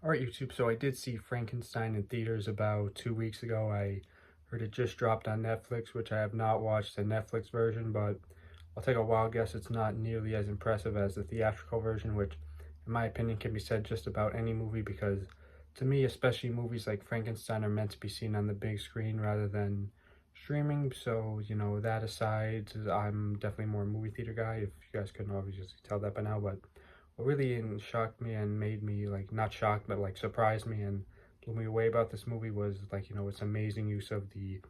Alright YouTube, so I did see Frankenstein in theaters about 2 weeks ago. I heard it just dropped on Netflix, which I have not watched the Netflix version, but I'll take a wild guess it's not nearly as impressive as the theatrical version, which in my opinion can be said just about any movie because to me, especially movies like Frankenstein are meant to be seen on the big screen rather than streaming. So, that aside, I'm definitely more a movie theater guy, if you guys couldn't obviously tell that by now, but what really shocked me and made me like not shocked but like surprised me and blew me away about this movie was like its amazing use of the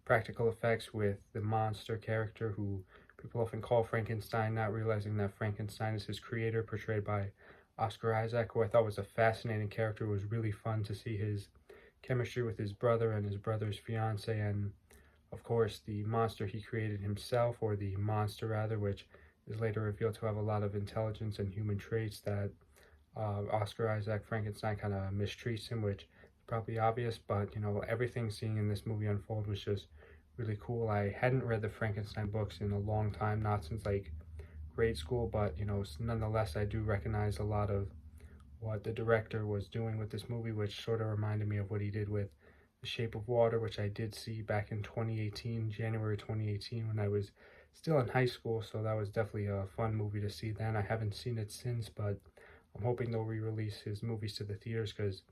practical effects with the monster character who people often call Frankenstein, not realizing that Frankenstein is his creator, portrayed by Oscar Isaac, who I thought was a fascinating character. It was really fun to see his chemistry with his brother and his brother's fiance, and of course the monster he created himself, or the monster rather, which is later revealed to have a lot of intelligence and human traits that Oscar Isaac Frankenstein kind of mistreats him, which is probably obvious, but everything seeing in this movie unfold was just really cool. I hadn't read the Frankenstein books in a long time, not since like grade school, but nonetheless I do recognize a lot of what the director was doing with this movie, which sort of reminded me of what he did with The Shape of Water, which I did see back in 2018, January 2018, when I was still in high school. So that was definitely a fun movie to see then. I haven't seen it since, but I'm hoping they'll re-release his movies to the theaters because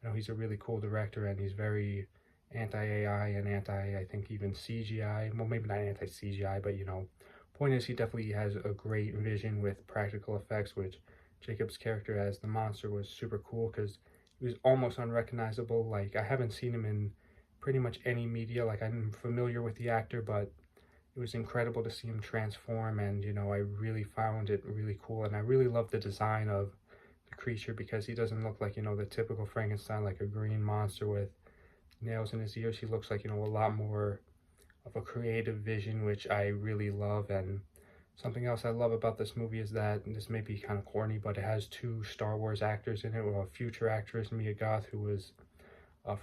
I know he's a really cool director and he's very anti-AI and I think even CGI. Well, maybe not anti-CGI, but point is he definitely has a great vision with practical effects, which Jacob's character as the monster was super cool because he was almost unrecognizable. Like, I haven't seen him in pretty much any media. Like, I'm familiar with the actor, but it was incredible to see him transform, and I really found it really cool, and I really love the design of the creature because he doesn't look like the typical Frankenstein, like a green monster with nails in his ears. He looks like a lot more of a creative vision, which I really love. And something else I love about this movie is that, and this may be kind of corny, but it has two Star Wars actors in it. Well, a future actress, Mia Goth, who was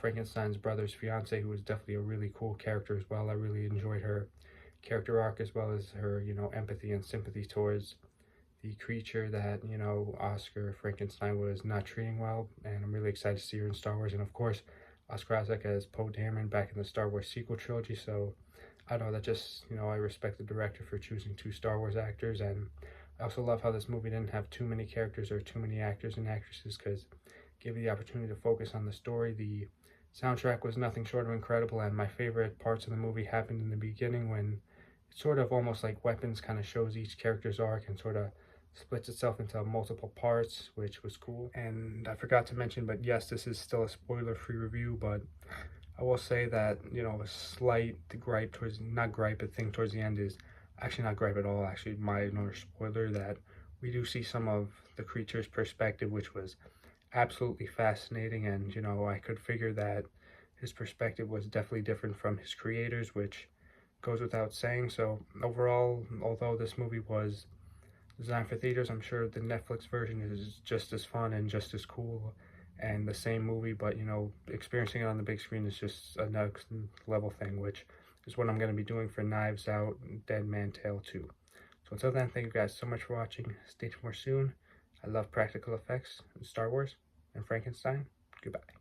Frankenstein's brother's fiance, who was definitely a really cool character as well. I really enjoyed her character arc as well as her, empathy and sympathy towards the creature that, Oscar Frankenstein was not treating well. And I'm really excited to see her in Star Wars. And of course, Oscar Isaac as Poe Dameron back in the Star Wars sequel trilogy. So I know that just, I respect the director for choosing two Star Wars actors. And I also love how this movie didn't have too many characters or too many actors and actresses because it gave you the opportunity to focus on the story. The soundtrack was nothing short of incredible, and my favorite parts of the movie happened in the beginning when it sort of almost like Weapons kind of shows each character's arc and sort of splits itself into multiple parts, which was cool. And I forgot to mention, but yes, this is still a spoiler-free review, but I will say that, a slight gripe towards, not gripe, but thing towards the end is actually not gripe at all, actually minor spoiler, that we do see some of the creature's perspective, which was absolutely fascinating. And, I could figure that his perspective was definitely different from his creators, which goes without saying. So overall, although this movie was designed for theaters, I'm sure the Netflix version is just as fun and just as cool and the same movie, but experiencing it on the big screen is just a next level thing, which is what I'm going to be doing for Knives Out Dead Man Tale 2. So until then, thank you guys so much for watching. Stay tuned for more soon. I love practical effects in Star Wars and Frankenstein. Goodbye.